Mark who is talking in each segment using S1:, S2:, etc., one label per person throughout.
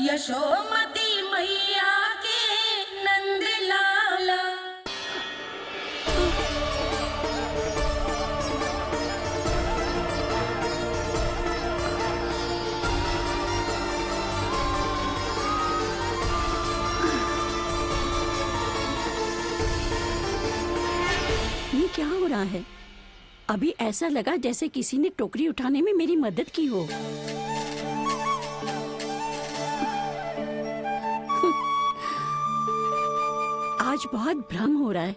S1: यशोमती मैया के नंद लाला।
S2: ये क्या हो रहा है? अभी ऐसा लगा जैसे किसी ने टोकरी उठाने में मेरी मदद की हो। आज बहुत भ्रम हो रहा है।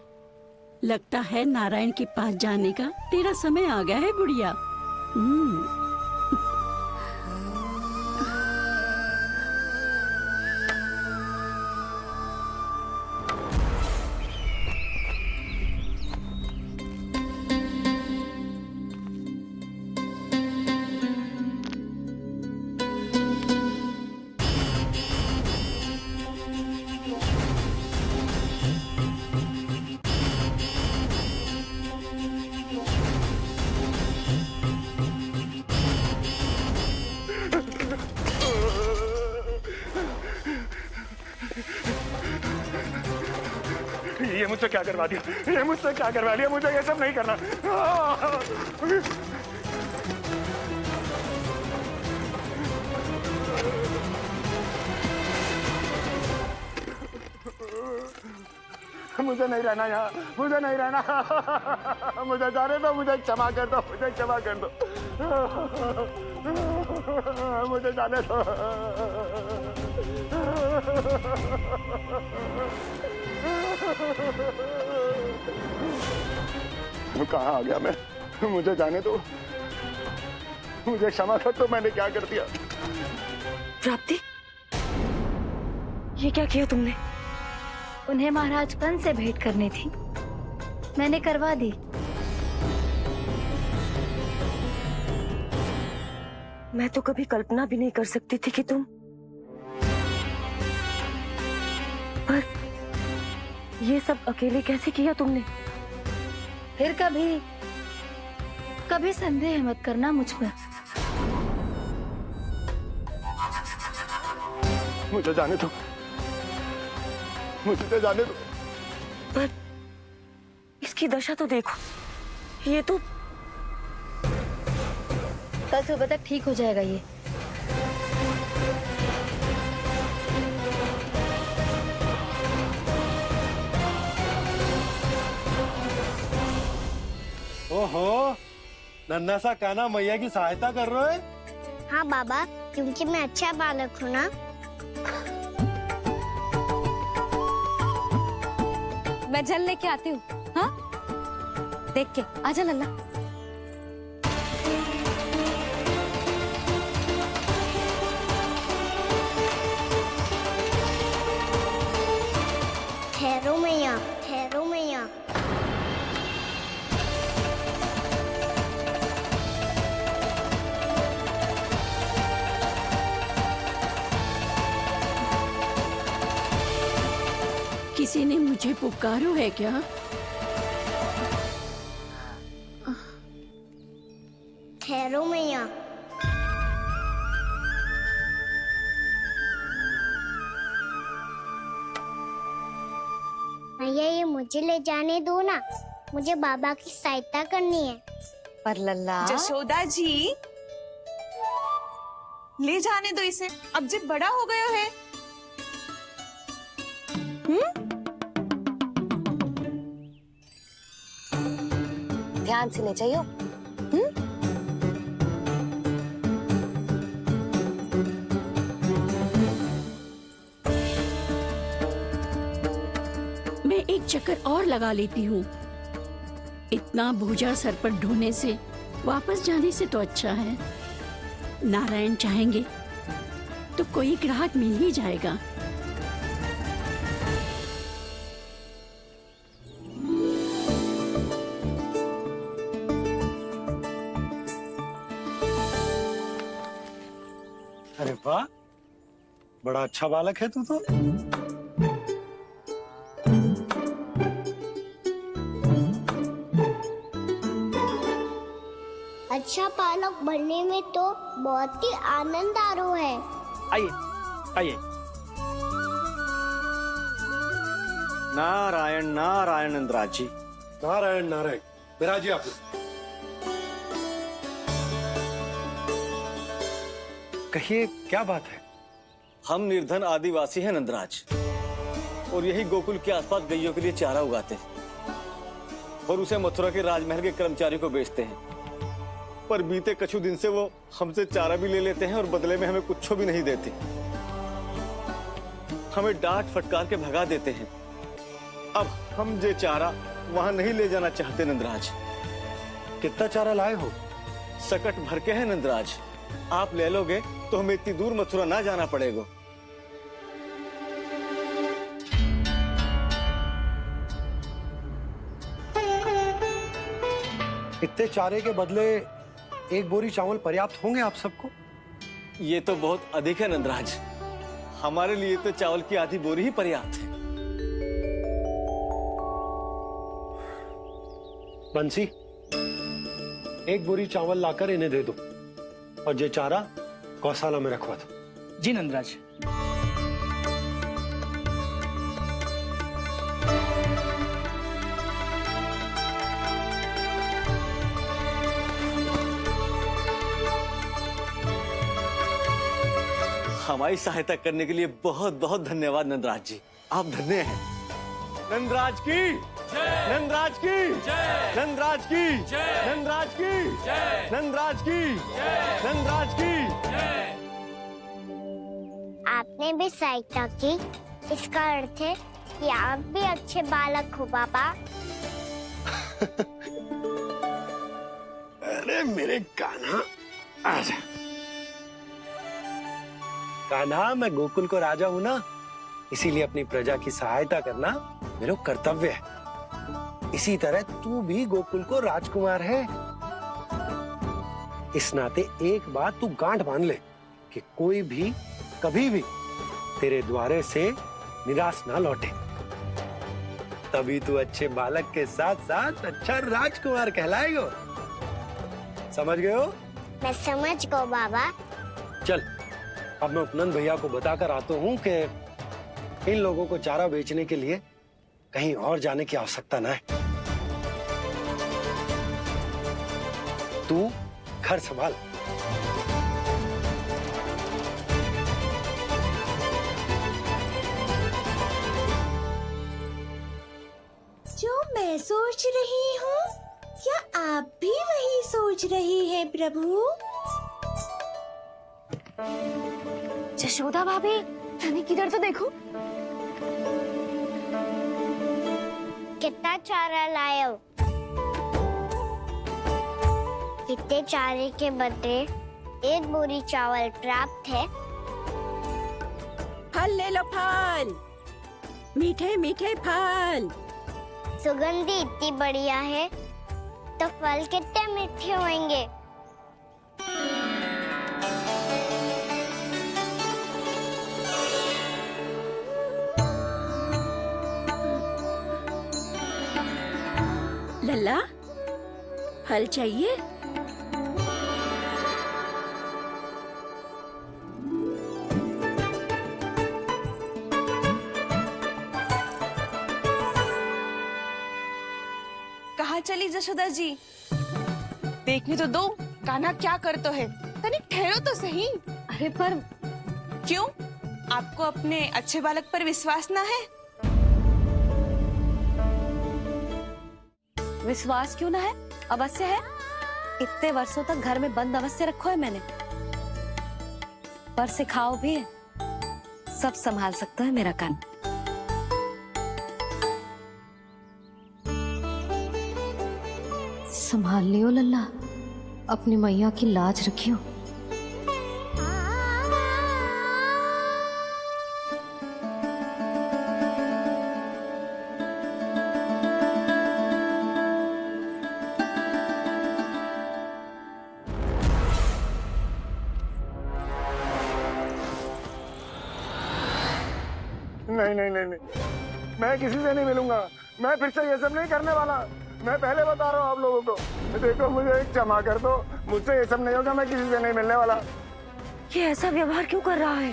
S2: लगता है नारायण के पास जाने का तेरा समय आ गया है बुढ़िया।
S3: ये मुझसे क्या करवा दिया? ये मुझसे क्या करवा लिया? मुझे ये सब नहीं करना। मुझे नहीं रहना यहाँ, मुझे नहीं रहना। मुझे जाने दो, मुझे क्षमा कर दो, मुझे क्षमा कर दो, मुझे जाने दो। कहाँ आ गया मैं? मुझे जाने दो, मुझे क्षमा कर दो। मैंने क्या कर दिया?
S4: प्राप्ति, ये क्या किया तुमने?
S5: उन्हें महाराज कंस से भेंट करनी थी, मैंने करवा दी।
S4: मैं तो कभी कल्पना भी नहीं कर सकती थी कि तुम, पर ये सब अकेले कैसे किया तुमने?
S5: फिर कभी संदेह मत करना मुझ पर।
S3: मुझे जाने दो, मुझे तो जाने दो।
S4: पर इसकी दशा तो देखो, ये तो
S5: कल सुबह तक ठीक हो जाएगा ये।
S6: ओहो, नन्हा सा कान्हा मैया की सहायता कर रहे हो?
S7: हाँ बाबा, क्योंकि मैं अच्छा बालक हूँ ना।
S8: मैं जल लेके आती हूँ। हाँ, देख के आजा लल्ला।
S7: ठहरो मैया, ठहरो मैया।
S2: किसी ने मुझे पुकारो है क्या?
S7: ठहरो मैया। मैया, ये मुझे ले जाने दो ना, मुझे बाबा की सहायता करनी है।
S8: पर लल्ला,
S9: जशोदा जी, ले जाने दो इसे, अब जब बड़ा हो गया है।
S8: ध्यान से ले जाइयो।
S2: मैं एक चक्कर और लगा लेती हूँ। इतना बोझा सर पर ढोने से वापस जाने से तो अच्छा है। नारायण चाहेंगे तो कोई ग्राहक मिल ही जाएगा।
S6: अरे वाह, बड़ा अच्छा बालक है तू तो।
S7: अच्छा बालक बनने में तो बहुत ही आनंद आ रहा है।
S9: आइए,
S10: आइए।
S11: नारायण नारायण नंदराज जी।
S6: नारायण नारायण। विराज जी आप लोग। कहिए क्या बात है?
S11: हम निर्धन आदिवासी हैं नंदराज, और यही गोकुल के आसपास गैयों के लिए चारा उगाते हैं और उसे मथुरा के राजमहल के कर्मचारियों को बेचते हैं। पर बीते कुछ दिन से वो हमसे चारा भी ले लेते हैं और बदले में हमें कुछ भी नहीं देते। हमें डांट फटकार के भगा देते हैं। अब हम ये चारा वहां नहीं ले जाना चाहते नंदराज।
S6: कितना चारा लाए हो?
S11: सकट भर के है नंदराज। आप ले लोगे तो हमें इतनी दूर मथुरा ना जाना पड़ेगा।
S6: इतने चारे के बदले एक बोरी चावल पर्याप्त होंगे आप सबको?
S11: ये तो बहुत अधिक है नंदराज। हमारे लिए तो चावल की आधी बोरी ही पर्याप्त है।
S6: बंसी, एक बोरी चावल लाकर इन्हें दे दो और ये चारा गौशाला में रखवा दो।
S10: जी नंदराज।
S11: हमारी सहायता करने के लिए बहुत बहुत धन्यवाद नंदराज जी। आप धन्य हैं। नंदराज की नंदराज की नंदराज की नंदराज की नंदराज की नंदराज की।
S7: आपने भी सहायता की, इसका अर्थ है कि आप भी अच्छे बालक हो पापा।
S6: अरे मेरे कान्हा, आजा। कान्हा, मैं गोकुल को राजा हूं ना, इसीलिए अपनी प्रजा की सहायता करना मेरा कर्तव्य है। इसी तरह तू भी गोकुल को राजकुमार है। इस नाते एक बात तू गांठ बांध ले कि कोई भी कभी भी तेरे द्वारे से निराश ना लौटे। तभी तू अच्छे बालक के साथ साथ अच्छा राजकुमार कहलाएगा। समझ गए हो?
S7: मैं समझ गो बाबा।
S6: चल, अब मैं उपनंद भैया को बताकर आता हूँ कि इन लोगों को चारा बेचने के लिए कहीं और जाने की आवश्यकता न है। तू घर संभाल।
S1: जो मैं सोच रही हूँ, क्या आप भी वही सोच रही हैं प्रभु?
S4: यशोदा भाभी, तनिक किधर तो देखो।
S7: कितना चारा लाए हो? कितने चारे के बदले एक बोरी चावल प्राप्त है।
S2: फल ले लो, फल, मीठे मीठे फल।
S7: सुगंधी इतनी बढ़िया है तो फल कितने मीठे होंगे।
S2: लल्ला, फल चाहिए?
S9: कहाँ चली यशोदा जी? देखने तो दो कान्हा क्या करता है। तनिक ठहरो तो सही।
S4: अरे पर
S9: क्यों? आपको अपने अच्छे बालक पर विश्वास ना है?
S4: विश्वास क्यों ना है? अवश्य है। इतने वर्षों तक घर में बंद अवश्य रखो है मैंने, पर सिखाओ भी है। सब संभाल सकता है मेरा कान।
S5: संभाल लियो लल्ला, अपनी मैया की लाज रखियो।
S3: नहीं नहीं नहीं नहीं, मैं किसी से नहीं मिलूंगा। मैं फिर से ये सब नहीं करने वाला। मैं पहले बता रहा हूँ आप लोगों को। देखो, मुझे एक क्षमा कर दो, मुझसे ये सब नहीं होगा। मैं किसी से नहीं मिलने वाला।
S4: ये ऐसा व्यवहार क्यों कर रहा है?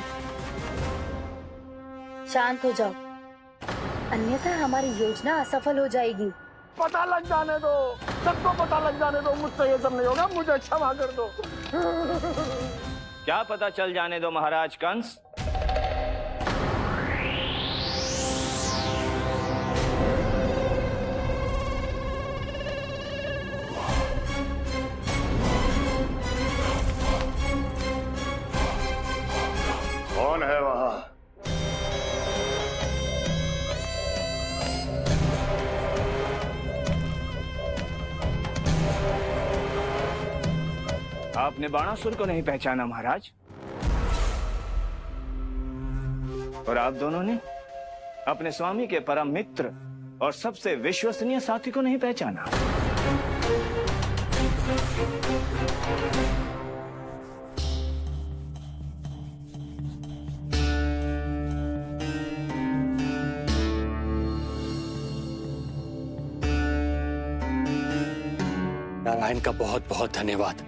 S5: शांत हो जाओ, अन्यथा हमारी योजना असफल हो जाएगी।
S3: पता लग जाने दो, सबको पता लग जाने दो, मुझसे ये सब नहीं होगा, मुझे क्षमा कर दो।
S10: क्या पता चल जाने दो महाराज कंस?
S3: कौन है वहां?
S10: आपने बाणासुर को नहीं पहचाना महाराज? और आप दोनों ने अपने स्वामी के परम मित्र और सबसे विश्वसनीय साथी को नहीं पहचाना?
S6: नारायण का बहुत बहुत धन्यवाद।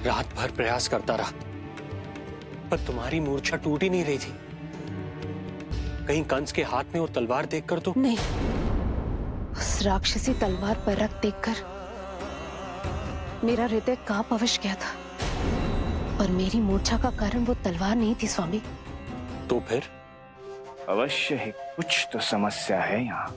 S6: रात भर प्रयास करता रहा, पर तुम्हारी मूर्छा टूट ही नहीं रही थी। कहीं कंस के हाथ में वो तलवार देखकर तो
S12: नहीं, उस राक्षसी तलवार पर रख देखकर मेरा हृदय कांप अवश्य गया था, पर मेरी मूर्छा का कारण वो तलवार नहीं थी स्वामी।
S6: तो फिर?
S10: अवश्य ही कुछ तो समस्या है यहाँ।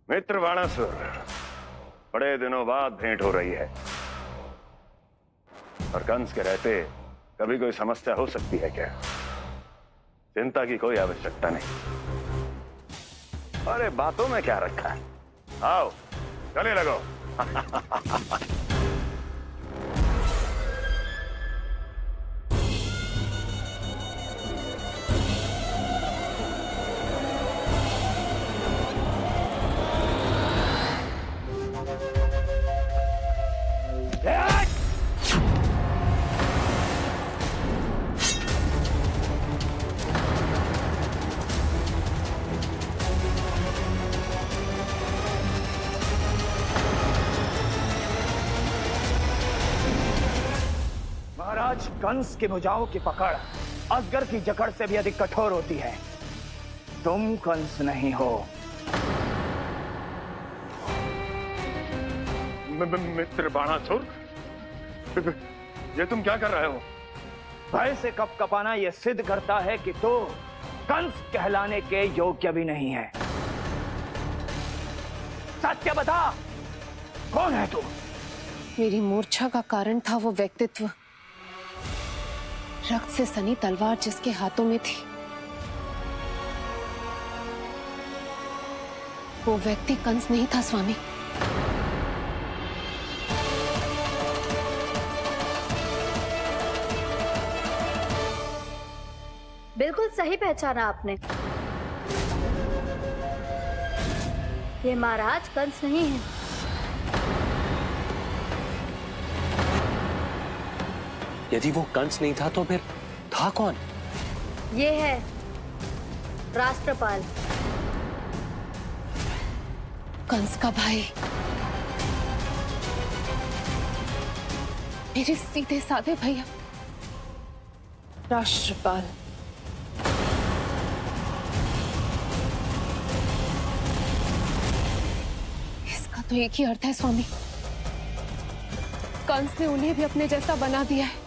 S3: मित्र बाणासुर, बड़े दिनों बाद भेंट हो रही है, और कंस के रहते कभी कोई समस्या हो सकती है क्या? चिंता की कोई आवश्यकता नहीं। अरे बातों में क्या रखा है, आओ गले लगो।
S10: महाराज कंस की भुजाओं की पकड़ अजगर की जकड़ से भी अधिक कठोर होती है। तुम कंस नहीं हो।
S3: मित्र बाणासुर, ये तुम क्या कर रहे हो?
S10: भय से कपकपाना यह सिद्ध करता है कि तू कंस कहलाने के योग्य भी नहीं है। सत्य बता, कौन है तू?
S12: मेरी मूर्छा का कारण था वो व्यक्तित्व, रक्त से सनी तलवार जिसके हाथों में थी। वो व्यक्ति कंस नहीं था स्वामी।
S5: बिल्कुल सही पहचाना आपने। ये महाराज कंस नहीं है।
S6: यदि वो कंस नहीं था तो फिर था कौन?
S5: ये है राष्ट्रपाल,
S12: कंस का भाई, मेरे सीधे साधे भैया राष्ट्रपाल। इसका तो एक ही अर्थ है स्वामी, कंस ने उन्हें भी अपने जैसा बना दिया है।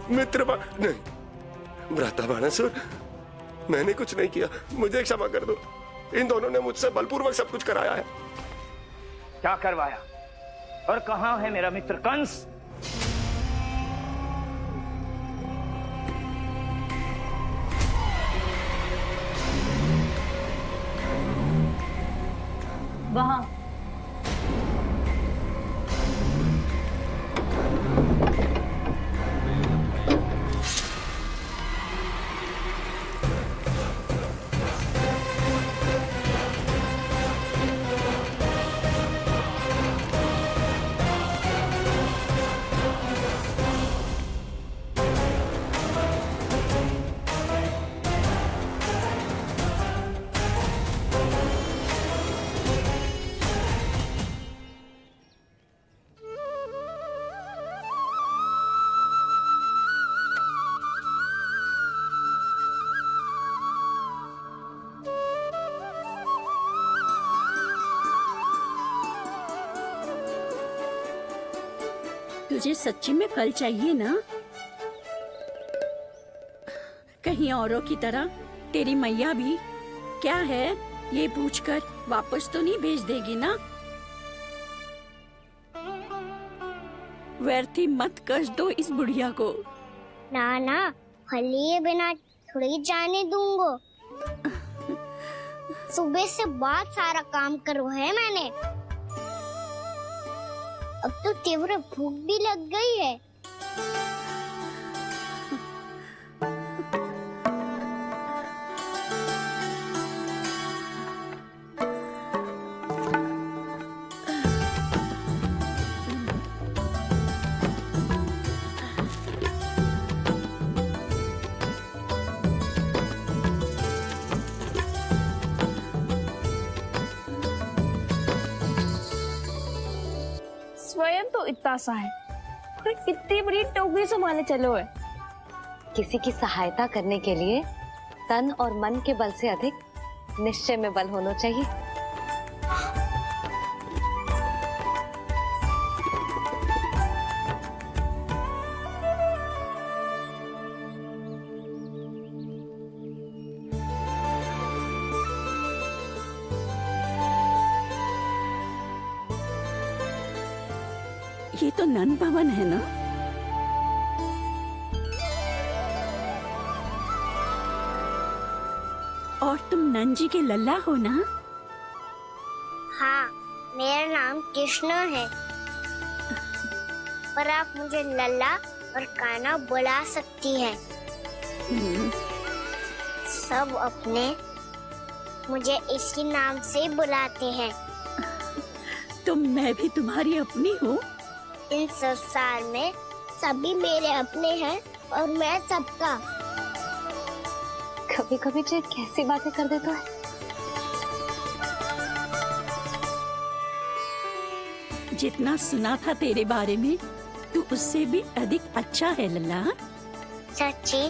S3: मित्र नहीं, भ्राता बाणासुर, मैंने कुछ नहीं किया, मुझे क्षमा कर दो। इन दोनों ने मुझसे बलपूर्वक सब कुछ कराया है।
S10: क्या करवाया और कहां है मेरा मित्र कंस?
S5: वहां।
S2: तुझे सच्ची में फल चाहिए ना? कहीं औरों की तरह तेरी मैया भी क्या है ये पूछकर वापस तो नहीं भेज देगी ना? व्यर्थी मत कष्ट दो इस बुढ़िया को।
S7: ना ना, फल लिए बिना थोड़ी जाने दूंगो। सुबह से बहुत सारा काम करो है मैंने। अब तो तीव्र भूख भी लग गई है।
S9: स्वयं तो इतना सा है, कोई इतनी बड़ी टोकरी संभालने चलो है।
S4: किसी की सहायता करने के लिए तन और मन के बल से अधिक निश्चय में बल होना चाहिए।
S2: ये तो नन भवन है ना? और तुम नन जी के लल्ला हो ना?
S7: हाँ, मेरा नाम कृष्ण है, पर आप मुझे लल्ला और कान्हा बुला सकती हैं। सब अपने मुझे इसी नाम से बुलाते हैं।
S2: तो मैं भी तुम्हारी अपनी हूँ।
S7: इन संसार में सभी मेरे अपने हैं और मैं सबका।
S4: कभी कभी तो कैसी बातें कर देता है।
S2: जितना सुना था तेरे बारे में, तू उससे भी अधिक अच्छा है लल्ला।
S7: सच्ची?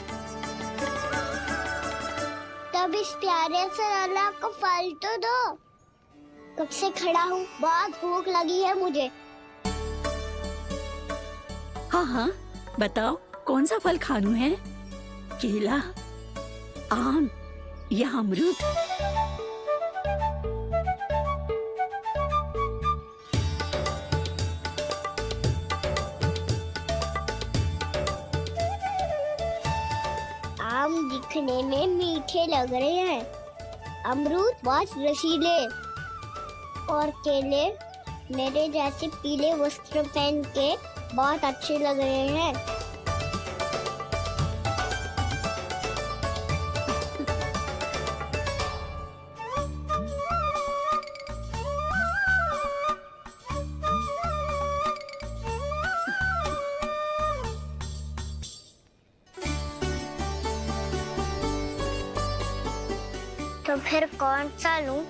S7: तब इस प्यारे से लल्ला को फल तो दो। कब से खड़ा हूँ, बहुत भूख लगी है मुझे।
S2: हाँ हाँ, बताओ कौन सा फल खानू है? केला, आम या अमरूद?
S7: आम दिखने में मीठे लग रहे हैं, अमरूद बहुत रसीले और केले मेरे जैसे पीले वस्त्र पहन के बहुत अच्छे लग रहे हैं। तो फिर कौन सा लूं?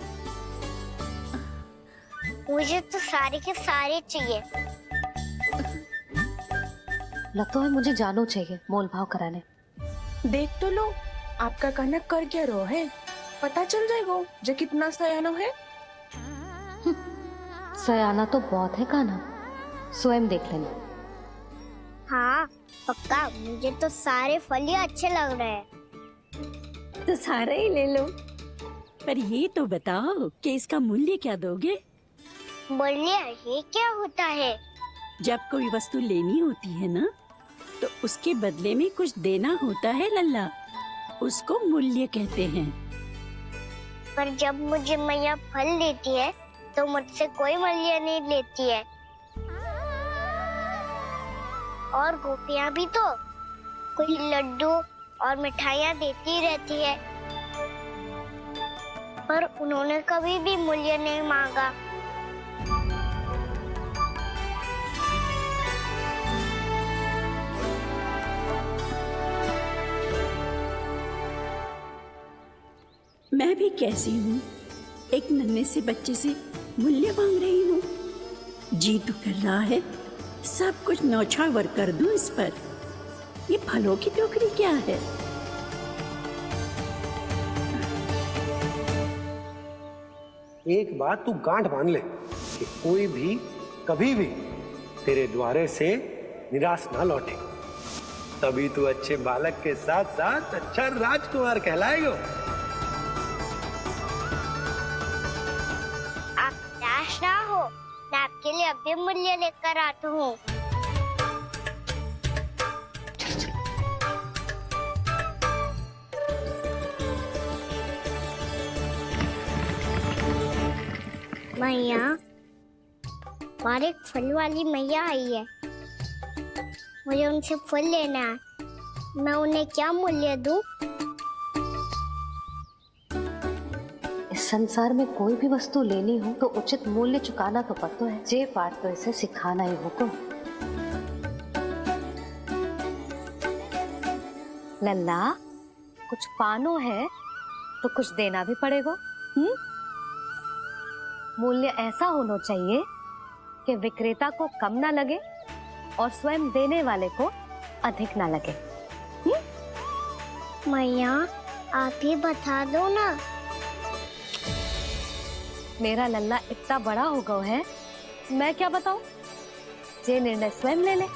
S7: मुझे तो सारे के सारे चाहिए।
S4: लगता है मुझे जानो चाहिए मोल भाव कराने।
S9: देख तो लो, आपका कान्हा कर क्या रहो है, पता चल जाएगा जो कितना सयानो है।
S4: सयाना तो बहुत है कान्हा, स्वयं देख लेना।
S7: हाँ पक्का, मुझे तो सारे फल ही अच्छे लग रहे हैं।
S2: तो सारा ही ले लो। पर ये तो बताओ कि इसका मूल्य क्या दोगे?
S7: मूल्य ये क्या होता है?
S2: जब कोई वस्तु लेनी होती है ना, तो उसके बदले में कुछ देना होता है लल्ला, उसको मूल्य कहते हैं।
S7: पर जब मुझे मैया फल देती है तो मुझसे कोई मूल्य नहीं लेती है। और गोपियां भी तो कोई लड्डू और मिठाइयाँ देती रहती है, पर उन्होंने कभी भी मूल्य नहीं मांगा।
S2: मैं भी कैसी हूँ, एक नन्हे से बच्चे से मूल्य मांग रही हूँ। जी तो कर रहा है सब कुछ न्यौछावर कर दूं इस पर। ये फलों की टोकरी क्या है?
S6: एक बात तू गांठ बांध ले कि कोई भी कभी भी तेरे द्वारे से निराश ना लौटे, तभी तू अच्छे बालक के साथ साथ अच्छा राजकुमार कहलाएगा।
S7: आप निराश ना हो, मैं आपके लिए अभी मूल्य लेकर आता हूँ। मैया, और एक फल वाली मैया आई है, मुझे उनसे फल लेना है। मैं उन्हें क्या मूल्य दूं?
S12: इस संसार में कोई भी वस्तु लेनी हो तो उचित मूल्य चुकाना तो पड़ता है। जे पाठ तो इसे सिखाना ही हुक्म।
S4: लल्ला, कुछ पानो है तो कुछ देना भी पड़ेगा। मूल्य ऐसा होना चाहिए कि विक्रेता को कम ना लगे और स्वयं देने वाले को अधिक ना लगे।
S7: मैया, आप ही बता दो ना।
S4: मेरा लल्ला इतना बड़ा हो गया है, मैं क्या बताऊं? ये निर्णय स्वयं ले ले।